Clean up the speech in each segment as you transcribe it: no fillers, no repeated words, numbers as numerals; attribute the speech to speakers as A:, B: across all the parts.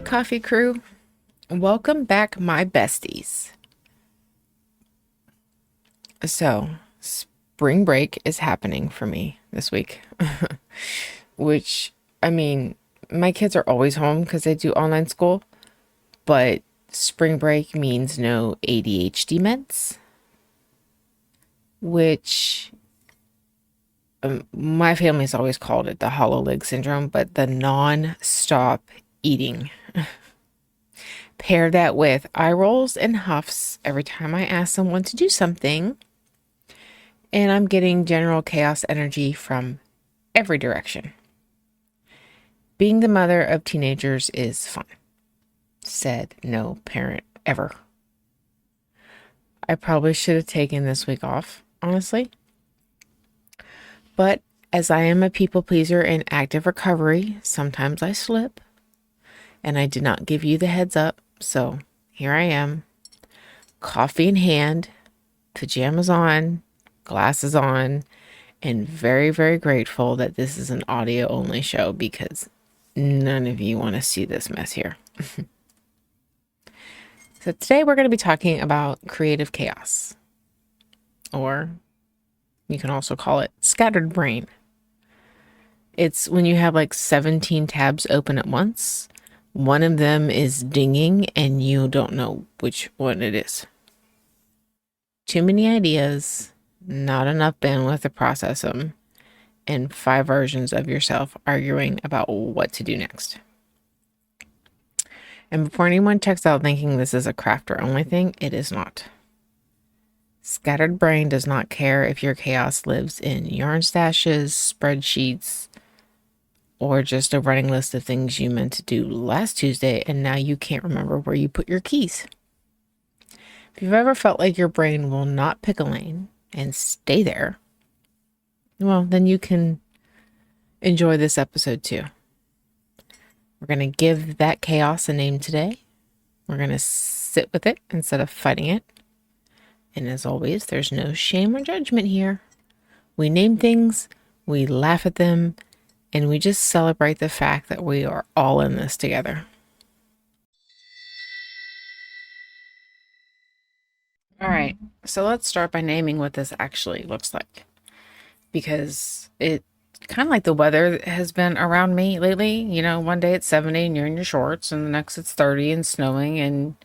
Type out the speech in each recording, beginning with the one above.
A: coffee crew. Welcome back, my besties. So, spring break is happening for me this week, which, I mean, my kids are always home because they do online school, but spring break means no ADHD meds, which my family's always called it the hollow leg syndrome, but the non-stop eating. Pair that with eye rolls and huffs every time I ask someone to do something, and I'm getting general chaos energy from every direction. Being the mother of teenagers is fun, said no parent ever. I probably should have taken this week off, honestly. But as I am a people pleaser in active recovery, sometimes I slip, and I did not give you the heads up. So here I am, coffee in hand, pajamas on, glasses on, and very, very grateful that this is an audio only show because none of you want to see this mess here. So today we're going to be talking about creative chaos, or you can also call it scattered brain. It's when you have like 17 tabs open at once. One of them is dinging and you don't know which one it is. Too many ideas, not enough bandwidth to process them, and 5 versions of yourself arguing about what to do next. And before anyone checks out thinking this is a crafter only thing, it is not. Scattered brain does not care if your chaos lives in yarn stashes, spreadsheets, or just a running list of things you meant to do last Tuesday and now you can't remember where you put your keys. If you've ever felt like your brain will not pick a lane and stay there, well, then you can enjoy this episode too. We're going to give that chaos a name today. We're going to sit with it instead of fighting it. And as always, there's no shame or judgment here. We name things, we laugh at them, and we just celebrate the fact that we are all in this together. All right, so let's start by naming what this actually looks like. Because it kind of like the weather has been around me lately. You know, one day it's 70 and you're in your shorts, and the next it's 30 and snowing, and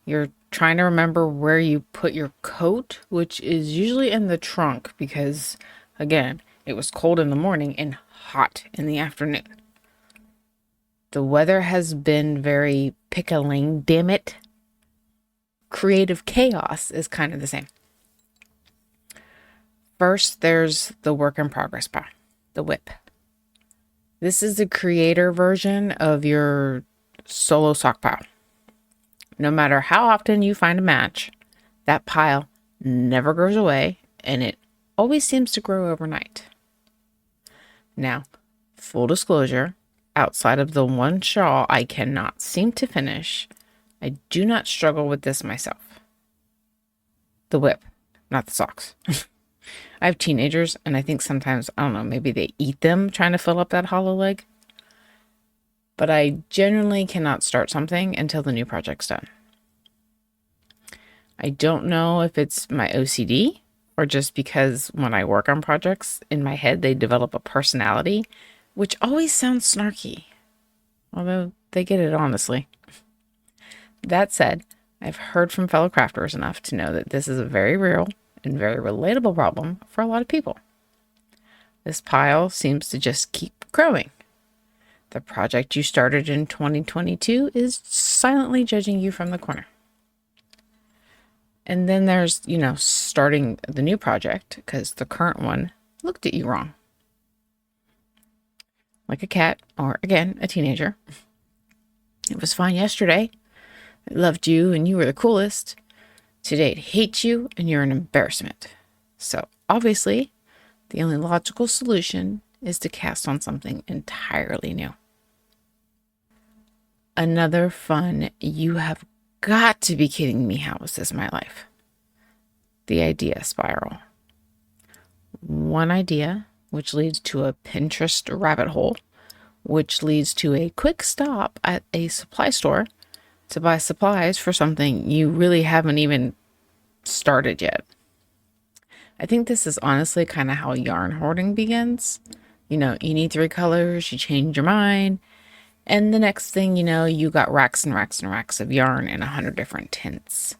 A: you're trying to remember where you put your coat, which is usually in the trunk because, again, it was cold in the morning and hot in the afternoon. The weather has been very pickling, damn it. Creative chaos is kind of the same. First, there's the work in progress pile, the whip. This is the creator version of your solo sock pile. No matter how often you find a match, that pile never goes away and it always seems to grow overnight. Now, full disclosure, outside of the one shawl I cannot seem to finish, I do not struggle with this myself. The whip, not the socks. I have teenagers and I think sometimes, I don't know, maybe they eat them trying to fill up that hollow leg. But I generally cannot start something until the new project's done. I don't know if it's my OCD or just because when I work on projects, in my head, they develop a personality, which always sounds snarky, although they get it honestly. That said, I've heard from fellow crafters enough to know that this is a very real and very relatable problem for a lot of people. This pile seems to just keep growing. The project you started in 2022 is silently judging you from the corner. And then there's, starting the new project because the current one looked at you wrong. Like a cat, or again, a teenager. It was fine yesterday. It loved you and you were the coolest. Today it hates you and you're an embarrassment. So obviously, the only logical solution is to cast on something entirely new. Another fun, you have got to be kidding me, how is this my life? The idea spiral. One idea, which leads to a Pinterest rabbit hole, which leads to a quick stop at a supply store to buy supplies for something you really haven't even started yet. I think this is honestly kind of how yarn hoarding begins. You need 3 colors, you change your mind, and the next thing you know, you got racks and racks and racks of yarn in 100 different tints.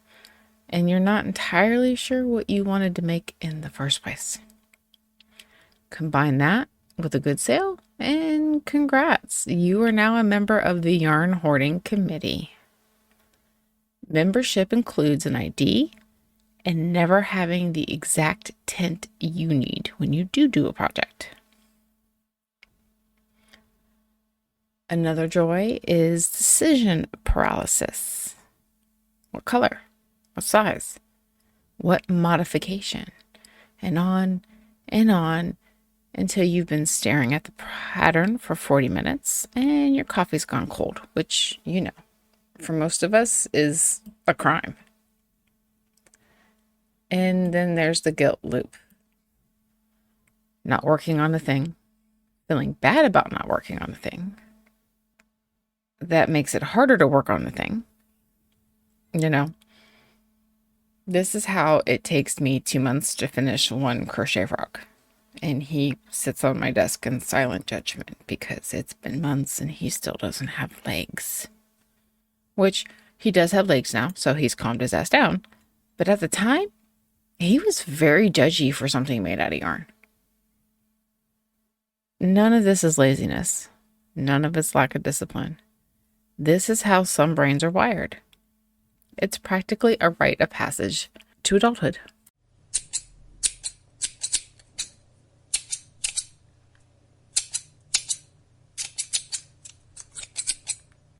A: And you're not entirely sure what you wanted to make in the first place. Combine that with a good sale, and congrats, you are now a member of the Yarn Hoarding Committee. Membership includes an ID and never having the exact tint you need when you do a project. Another joy is decision paralysis. What color? What size? What modification? And on until you've been staring at the pattern for 40 minutes and your coffee's gone cold, which, for most of us is a crime. And then there's the guilt loop. Not working on the thing, feeling bad about not working on the thing. That makes it harder to work on the thing. This is how it takes me 2 months to finish one crochet frog. And he sits on my desk in silent judgment because it's been months and he still doesn't have legs. Which, he does have legs now, so he's calmed his ass down. But at the time, he was very judgy for something made out of yarn. None of this is laziness. None of it's lack of discipline. This is how some brains are wired. It's practically a rite of passage to adulthood.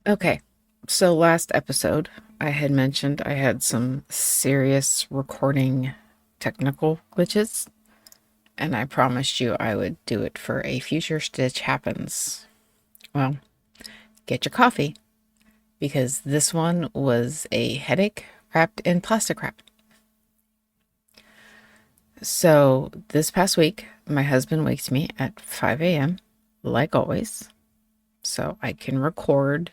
A: Okay, so last episode, I had mentioned I had some serious recording technical glitches, and I promised you I would do it for a future Stitch Happens. Well, get your coffee, because this one was a headache wrapped in plastic wrap. So this past week, my husband wakes me at 5 a.m., like always, so I can record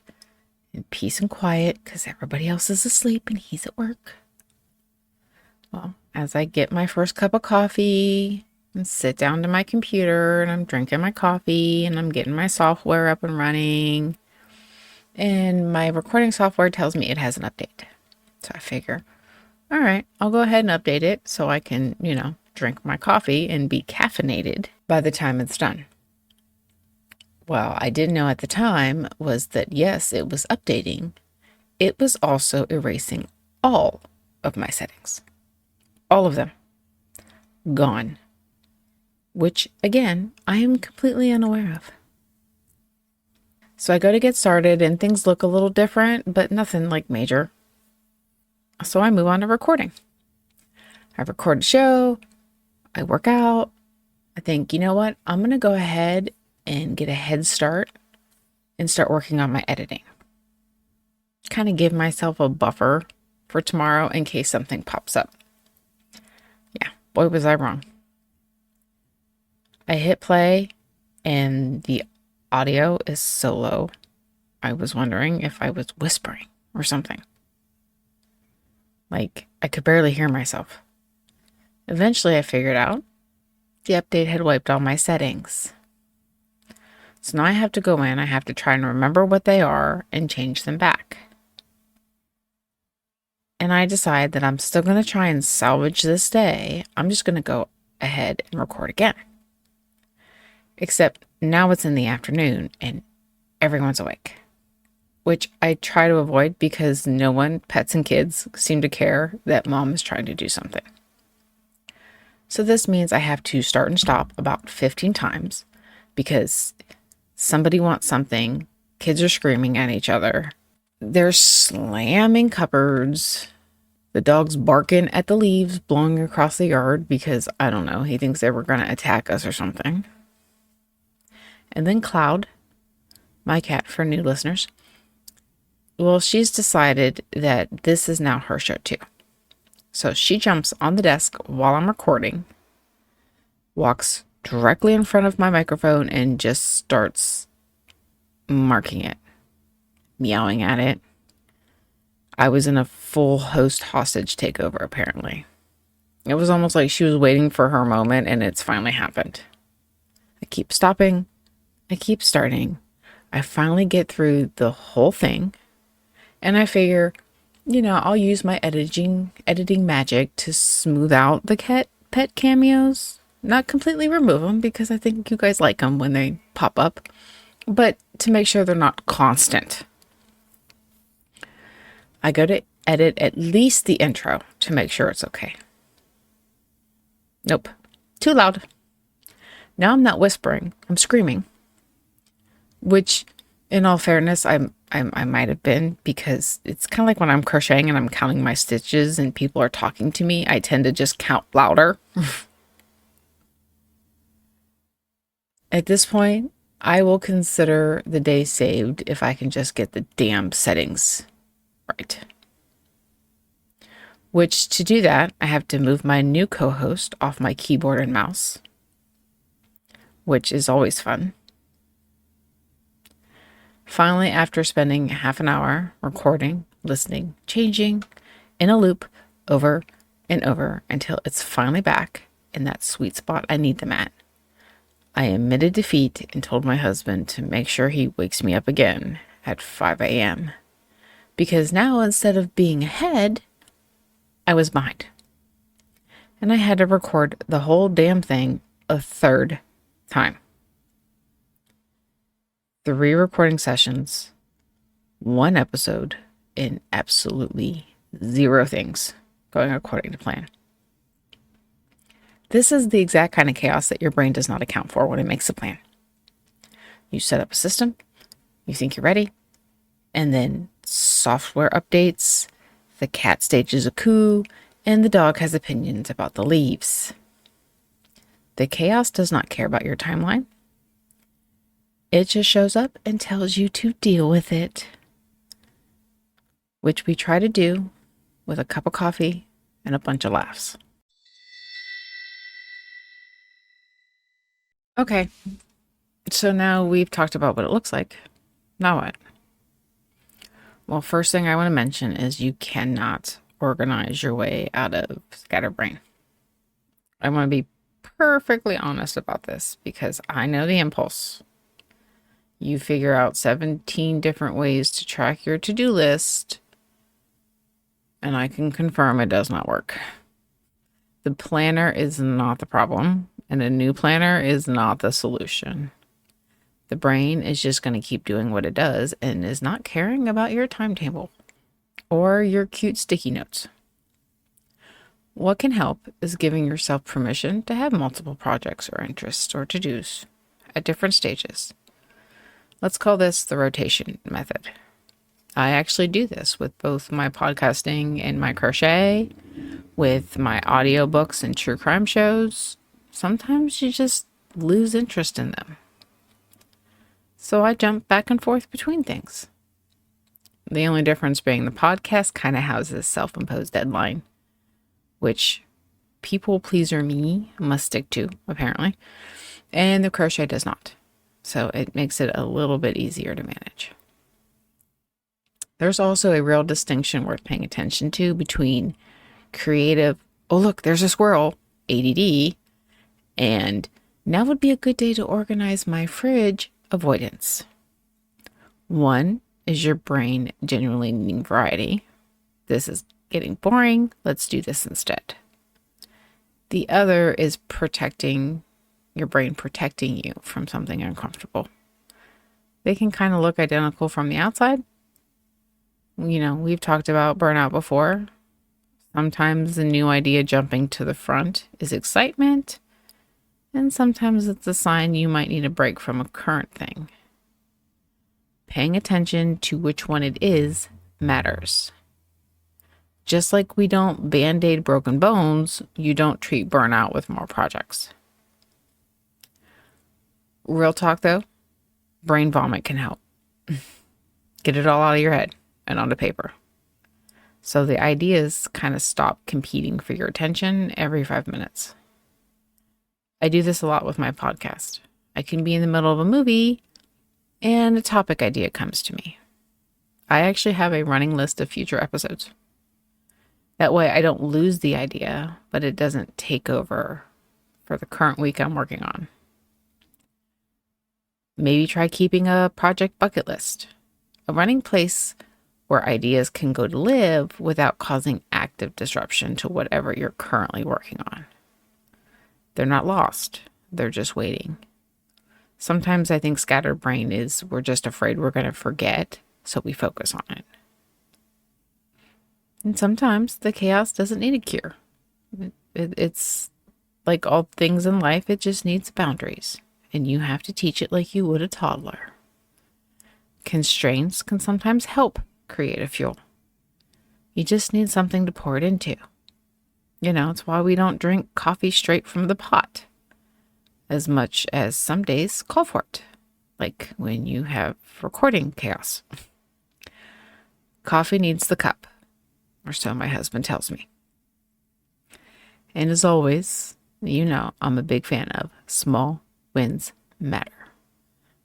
A: in peace and quiet because everybody else is asleep and he's at work. Well, as I get my first cup of coffee and sit down to my computer and I'm drinking my coffee and I'm getting my software up and running, and my recording software tells me it has an update. So I figure, all right, I'll go ahead and update it so I can, drink my coffee and be caffeinated by the time it's done. Well, I didn't know at the time was that, yes, it was updating. It was also erasing all of my settings. All of them. Gone. Which, again, I am completely unaware of. So I go to get started and things look a little different, but nothing like major. So I move on to recording. I record a show. I work out. I think, you know what? I'm going to go ahead and get a head start and start working on my editing. Kind of give myself a buffer for tomorrow in case something pops up. Yeah, boy, was I wrong. I hit play and the audio is so low. I was wondering if I was whispering or something. Like, I could barely hear myself. Eventually, I figured out the update had wiped all my settings. So now I have to go in, I have to try and remember what they are and change them back. And I decide that I'm still going to try and salvage this day. I'm just going to go ahead and record again. Except now it's in the afternoon and everyone's awake. Which I try to avoid because no one, pets and kids, seem to care that mom is trying to do something. So this means I have to start and stop about 15 times because somebody wants something, kids are screaming at each other, they're slamming cupboards, the dog's barking at the leaves blowing across the yard because, I don't know, he thinks they were going to attack us or something. And then Cloud, my cat for new listeners, well, she's decided that this is now her show too. So she jumps on the desk while I'm recording, walks directly in front of my microphone and just starts marking it, meowing at it. I was in a full host hostage takeover, apparently. It was almost like she was waiting for her moment, and it's finally happened. I keep stopping. I keep starting. I finally get through the whole thing, and I figure, I'll use my editing magic to smooth out the pet cameos. Not completely remove them, because I think you guys like them when they pop up, but to make sure they're not constant. I go to edit at least the intro to make sure it's okay. Nope. Too loud. Now I'm not whispering. I'm screaming. Which, in all fairness, I might have been, because it's kind of like when I'm crocheting and I'm counting my stitches and people are talking to me, I tend to just count louder. At this point, I will consider the day saved if I can just get the damn settings right. Which, to do that, I have to move my new co-host off my keyboard and mouse, which is always fun. Finally, after spending half an hour recording, listening, changing in a loop over and over until it's finally back in that sweet spot I need them at, I admitted defeat and told my husband to make sure he wakes me up again at 5 a.m. Because now, instead of being ahead, I was behind. And I had to record the whole damn thing a third time. 3 recording sessions, 1 episode, and absolutely 0 things going according to plan. This is the exact kind of chaos that your brain does not account for when it makes a plan. You set up a system, you think you're ready, and then software updates, the cat stages a coup, and the dog has opinions about the leaves. The chaos does not care about your timeline. It just shows up and tells you to deal with it, which we try to do with a cup of coffee and a bunch of laughs. Okay, so now we've talked about what it looks like. Now what? Well, first thing I want to mention is you cannot organize your way out of scatterbrain. I want to be perfectly honest about this, because I know the impulse. You figure out 17 different ways to track your to-do list, and I can confirm it does not work. The planner is not the problem, and a new planner is not the solution. The brain is just going to keep doing what it does and is not caring about your timetable or your cute sticky notes. What can help is giving yourself permission to have multiple projects or interests or to-dos at different stages. Let's call this the rotation method. I actually do this with both my podcasting and my crochet, with my audiobooks and true crime shows. Sometimes you just lose interest in them. So I jump back and forth between things. The only difference being the podcast kind of has a self-imposed deadline, which people pleaser me must stick to, apparently, and the crochet does not. So it makes it a little bit easier to manage. There's also a real distinction worth paying attention to between creative, oh look, there's a squirrel, ADD, and now would be a good day to organize my fridge, avoidance. One is your brain genuinely needing variety. This is getting boring. Let's do this instead. The other is your brain protecting you from something uncomfortable. They can kind of look identical from the outside. We've talked about burnout before. Sometimes the new idea jumping to the front is excitement, and sometimes it's a sign you might need a break from a current thing. Paying attention to which one it is matters. Just like we don't band-aid broken bones, you don't treat burnout with more projects. Real talk though, brain vomit can help. Get it all out of your head and onto paper. So the ideas kind of stop competing for your attention every 5 minutes. I do this a lot with my podcast. I can be in the middle of a movie and a topic idea comes to me. I actually have a running list of future episodes. That way I don't lose the idea, but it doesn't take over for the current week I'm working on. Maybe try keeping a project bucket list, a running place where ideas can go to live without causing active disruption to whatever you're currently working on. They're not lost, they're just waiting. Sometimes I think scattered brain is we're just afraid we're going to forget, so we focus on it. And sometimes the chaos doesn't need a cure. It's like all things in life, it just needs boundaries, and you have to teach it like you would a toddler. Constraints can sometimes help create a fuel. You just need something to pour it into. It's why we don't drink coffee straight from the pot, as much as some days call for it, like when you have recording chaos. Coffee needs the cup, or so my husband tells me. And as always, I'm a big fan of small wins matter.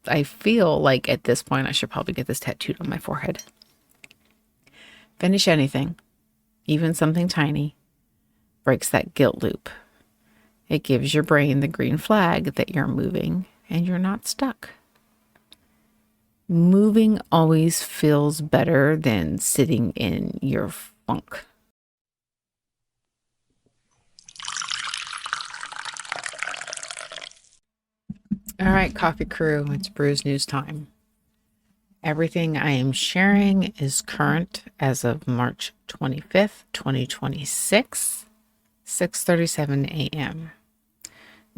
A: I feel like at this point I should probably get this tattooed on my forehead. Finish anything, even something tiny, breaks that guilt loop. It gives your brain the green flag that you're moving and you're not stuck. Moving always feels better than sitting in your funk. All right, coffee crew, it's Brews News time. Everything I am sharing is current as of March 25th, 2026, 6:37 a.m.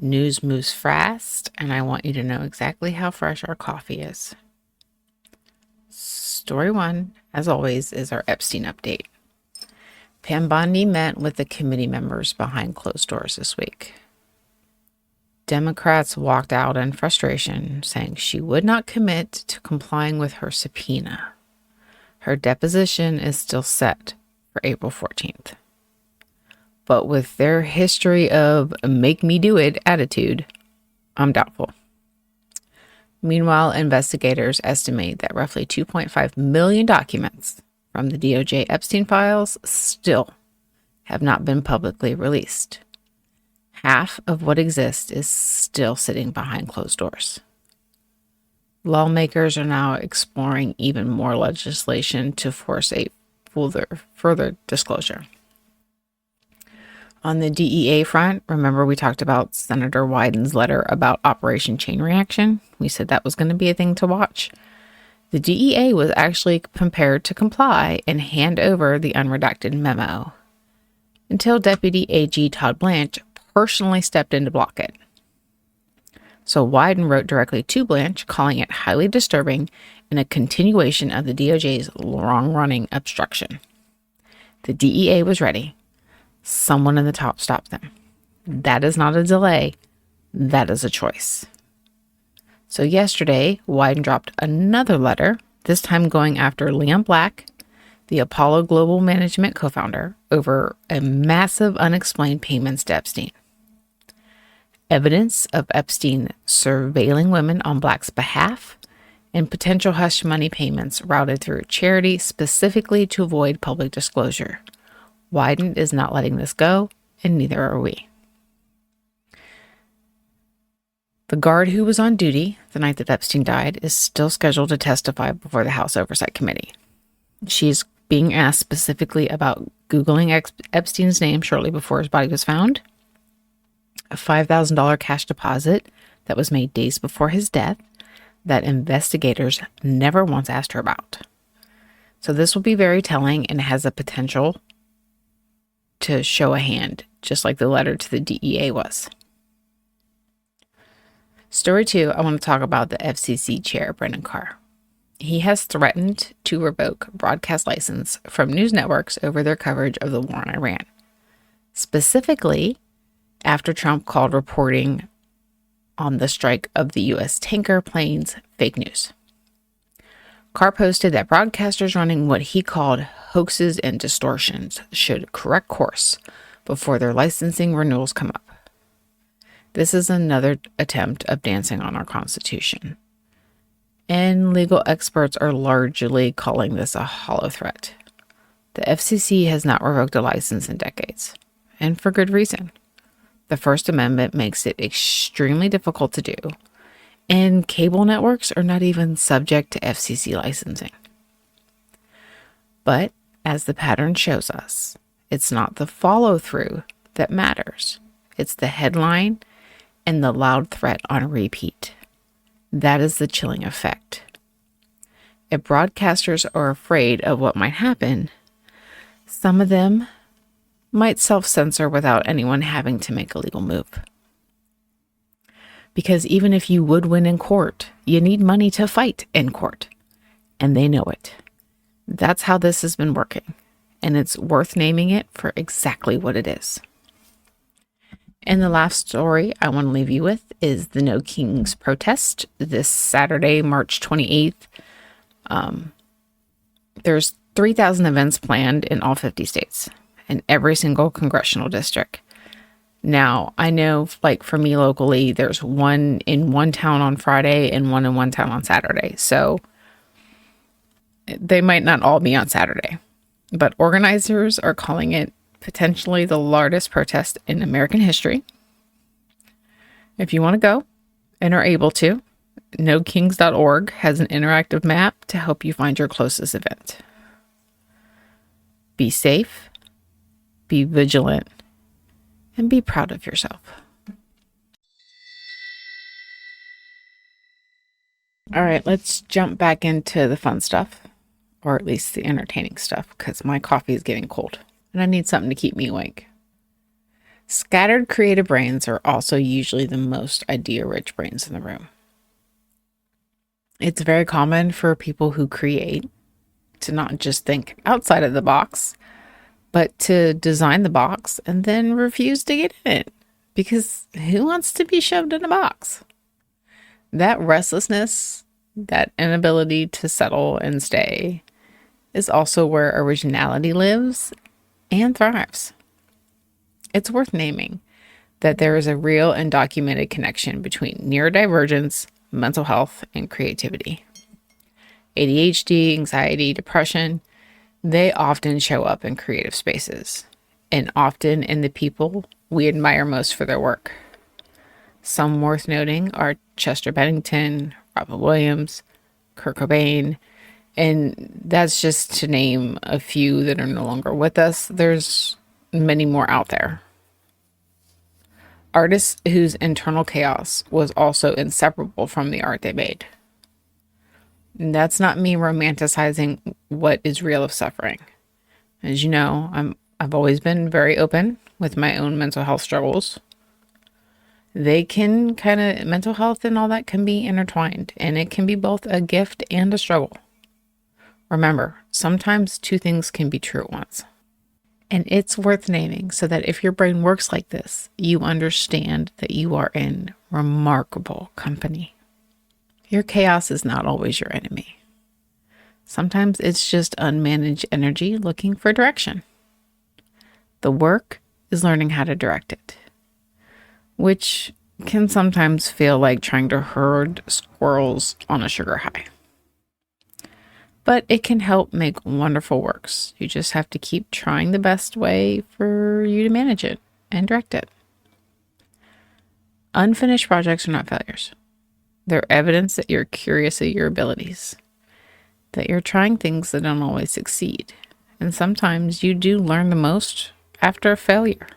A: News moves fast, and I want you to know exactly how fresh our coffee is. Story one, as always, is our Epstein update. Pam Bondi met with the committee members behind closed doors this week. Democrats walked out in frustration, saying she would not commit to complying with her subpoena. Her deposition is still set for April 14th. But with their history of make me do it attitude, I'm doubtful. Meanwhile, investigators estimate that roughly 2.5 million documents from the DOJ Epstein files still have not been publicly released. Half of what exists is still sitting behind closed doors. Lawmakers are now exploring even more legislation to force a further disclosure. On the DEA front, remember we talked about Senator Wyden's letter about Operation Chain Reaction? We said that was going to be a thing to watch. The DEA was actually prepared to comply and hand over the unredacted memo until Deputy AG Todd Blanche personally stepped in to block it. So Wyden wrote directly to Blanche, calling it highly disturbing and a continuation of the DOJ's long-running obstruction. The DEA was ready. Someone in the top stopped them. That is not a delay. That is a choice. So yesterday, Wyden dropped another letter, this time going after Leon Black, the Apollo Global Management co-founder, over a massive unexplained payments to Epstein. Evidence of Epstein surveilling women on Black's behalf and potential hush money payments routed through charity specifically to avoid public disclosure. Wyden is not letting this go, and neither are we. The guard who was on duty the night that Epstein died is still scheduled to testify before the House Oversight Committee. She's being asked specifically about Googling Epstein's name shortly before his body was found, a $5,000 cash deposit that was made days before his death that investigators never once asked her about. So this will be very telling and has a potential to show a hand, just like the letter to the DEA was. Story 2, I want to talk about the FCC chair, Brendan Carr. He has threatened to revoke broadcast license from news networks over their coverage of the war in Iran. Specifically, after Trump called reporting on the strike of the U.S. tanker planes fake news. Carr posted that broadcasters running what he called hoaxes and distortions should correct course before their licensing renewals come up. This is another attempt of dancing on our Constitution. And legal experts are largely calling this a hollow threat. The FCC has not revoked a license in decades, and for good reason. The First Amendment makes it extremely difficult to do, and cable networks are not even subject to FCC licensing. But as the pattern shows us, it's not the follow-through that matters. It's the headline and the loud threat on repeat. That is the chilling effect. If broadcasters are afraid of what might happen, some of them might self-censor without anyone having to make a legal move. Because even if you would win in court, you need money to fight in court. And they know it. That's how this has been working. And it's worth naming it for exactly what it is. And the last story I want to leave you with is the No Kings protest this Saturday, March 28th. There's 3,000 events planned in all 50 states and every single congressional district. Now, I know, like for me locally, there's one in one town on Friday and one in one town on Saturday. So they might not all be on Saturday, but organizers are calling it potentially the largest protest in American history. If you want to go and are able to, nokings.org has an interactive map to help you find your closest event. Be safe, be vigilant, and be proud of yourself. All right, let's jump back into the fun stuff, or at least the entertaining stuff, because my coffee is getting cold and I need something to keep me awake. Scattered creative brains are also usually the most idea-rich brains in the room. It's very common for people who create to not just think outside of the box, but to design the box and then refuse to get in it. Because who wants to be shoved in a box? That restlessness, that inability to settle and stay, is also where originality lives and thrives. It's worth naming that there is a real and documented connection between neurodivergence, mental health, and creativity. ADHD, anxiety, depression, they often show up in creative spaces, and often in the people we admire most for their work. Some worth noting are Chester Bennington, Robin Williams, Kurt Cobain, and that's just to name a few that are no longer with us. There's many more out there. Artists whose internal chaos was also inseparable from the art they made. And that's not me romanticizing what is real of suffering. As you know, I've always been very open with my own mental health struggles. Mental health and all that can be intertwined, and it can be both a gift and a struggle. Remember, sometimes two things can be true at once. And it's worth naming so that if your brain works like this, you understand that you are in remarkable company. Your chaos is not always your enemy. Sometimes it's just unmanaged energy looking for direction. The work is learning how to direct it, which can sometimes feel like trying to herd squirrels on a sugar high. But it can help make wonderful works. You just have to keep trying the best way for you to manage it and direct it. Unfinished projects are not failures. They're evidence that you're curious of your abilities, that you're trying things that don't always succeed. And sometimes you do learn the most after a failure.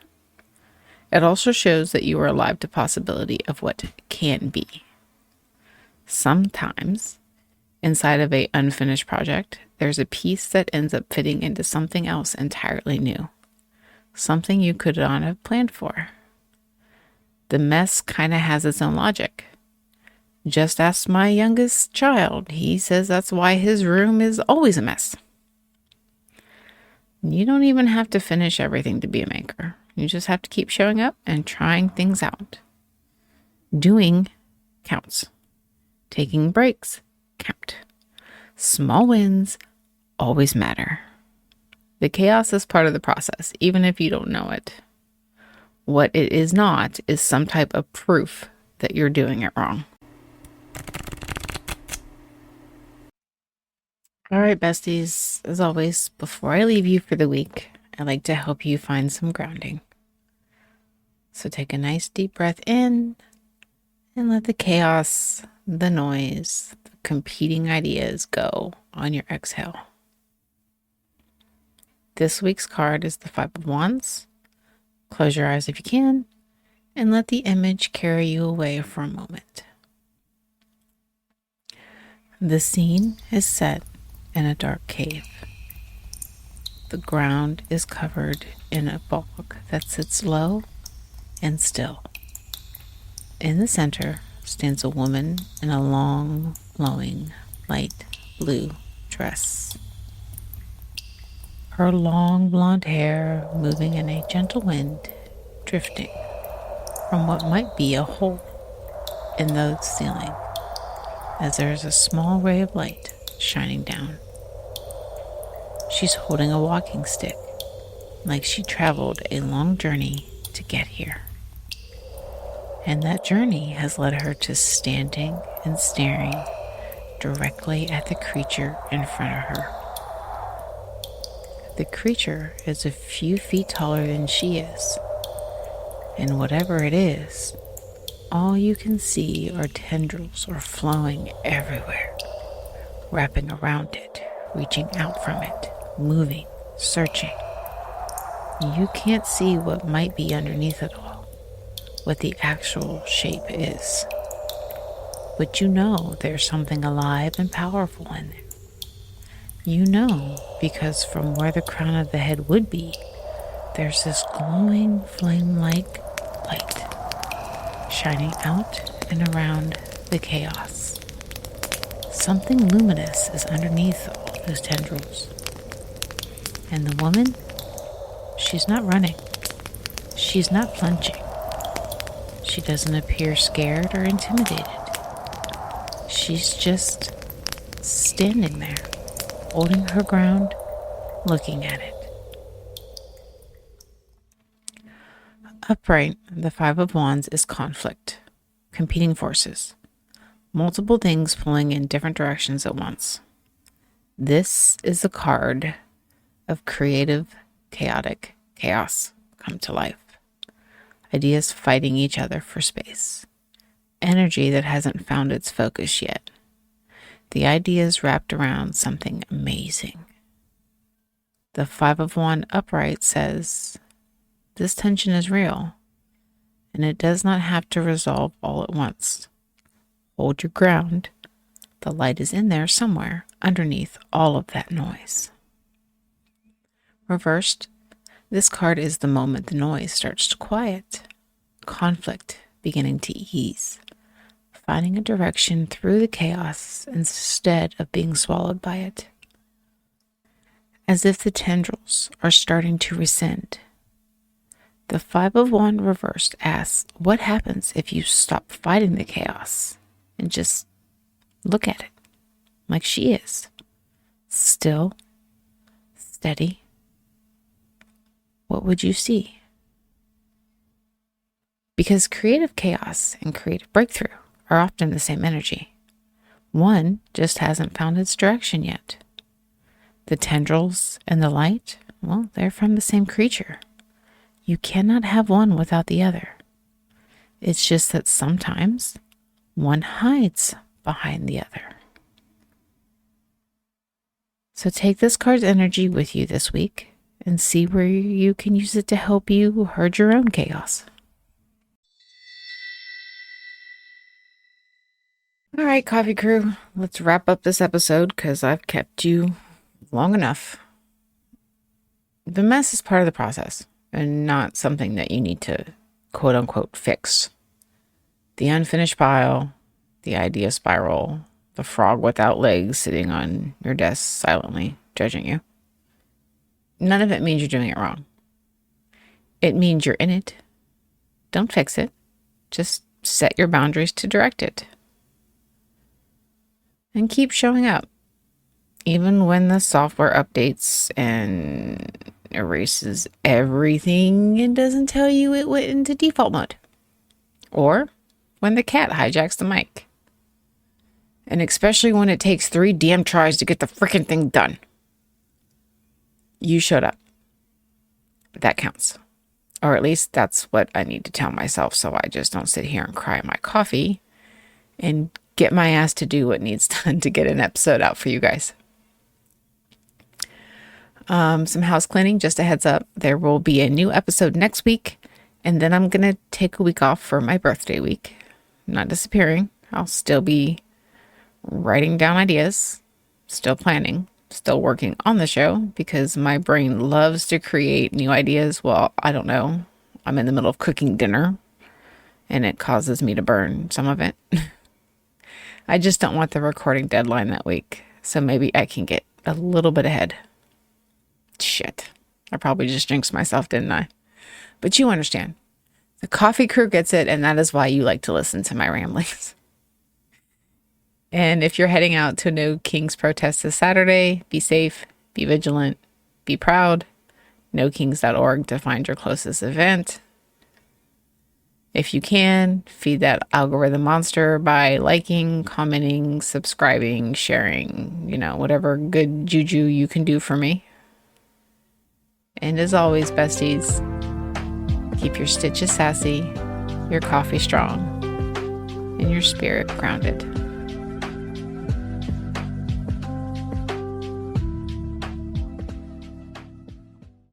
A: It also shows that you are alive to possibility of what can be. Sometimes, inside of an unfinished project, there's a piece that ends up fitting into something else entirely new. Something you could not have planned for. The mess kind of has its own logic. Just ask my youngest child. He says that's why his room is always a mess. You don't even have to finish everything to be a maker. You just have to keep showing up and trying things out. Doing counts. Taking breaks count. Small wins always matter. The chaos is part of the process, even if you don't know it. What it is not is some type of proof that you're doing it wrong. All right, besties, as always, before I leave you for the week, I'd like to help you find some grounding. So take a nice deep breath in and let the chaos, the noise, the competing ideas go on your exhale. This week's card is the Five of Wands. Close your eyes if you can and let the image carry you away for a moment. The scene is set in a dark cave. The ground is covered in a bog that sits low and still. In the center stands a woman in a long, flowing, light blue dress. Her long blonde hair moving in a gentle wind, drifting from what might be a hole in the ceiling as there is a small ray of light shining down. She's holding a walking stick, like she traveled a long journey to get here. And that journey has led her to standing and staring directly at the creature in front of her. The creature is a few feet taller than she is, and whatever it is, all you can see are tendrils are flowing everywhere, wrapping around it, reaching out from it, moving, searching. You can't see what might be underneath it all, what the actual shape is. But you know there's something alive and powerful in there. You know because from where the crown of the head would be, there's this glowing flame-like light shining out and around the chaos. Something luminous is underneath all those tendrils. And the woman, she's not running. She's not plunging. She doesn't appear scared or intimidated. She's just standing there, holding her ground, looking at it. Upright, the Five of Wands is conflict, competing forces, multiple things pulling in different directions at once. This is a card of creative, chaotic chaos come to life. Ideas fighting each other for space. Energy that hasn't found its focus yet. The ideas wrapped around something amazing. The Five of Wands upright says, this tension is real, and it does not have to resolve all at once. Hold your ground. The light is in there somewhere underneath all of that noise. Reversed, this card is the moment the noise starts to quiet, conflict beginning to ease, finding a direction through the chaos instead of being swallowed by it. As if the tendrils are starting to rescind. The Five of Wands reversed asks, what happens if you stop fighting the chaos and just look at it like she is? Still, steady. What would you see? Because creative chaos and creative breakthrough are often the same energy. One just hasn't found its direction yet. The tendrils and the light, well, they're from the same creature. You cannot have one without the other. It's just that sometimes one hides behind the other. So take this card's energy with you this week and see where you can use it to help you herd your own chaos. All right, coffee crew, let's wrap up this episode because I've kept you long enough. The mess is part of the process and not something that you need to quote unquote fix. The unfinished pile, the idea spiral, the frog without legs sitting on your desk silently judging you. None of it means you're doing it wrong. It means you're in it. Don't fix it. Just set your boundaries to direct it. And keep showing up. Even when the software updates and erases everything and doesn't tell you it went into default mode. Or when the cat hijacks the mic. And especially when it takes 3 damn tries to get the freaking thing done. You showed up. That counts. Or at least that's what I need to tell myself, so I just don't sit here and cry my coffee and get my ass to do what needs done to get an episode out for you guys. Some house cleaning, just a heads up. There will be a new episode next week, and then I'm going to take a week off for my birthday week. I'm not disappearing. I'll still be writing down ideas, still planning, still working on the show because my brain loves to create new ideas. Well, I don't know. I'm in the middle of cooking dinner and it causes me to burn some of it. I just don't want the recording deadline that week. So maybe I can get a little bit ahead. Shit. I probably just jinxed myself, didn't I? But you understand. The coffee crew gets it, and that is why you like to listen to my ramblings. And if you're heading out to No Kings protest this Saturday, be safe, be vigilant, be proud. NoKings.org to find your closest event. If you can, feed that algorithm monster by liking, commenting, subscribing, sharing, whatever good juju you can do for me. And as always, besties, keep your stitches sassy, your coffee strong, and your spirit grounded.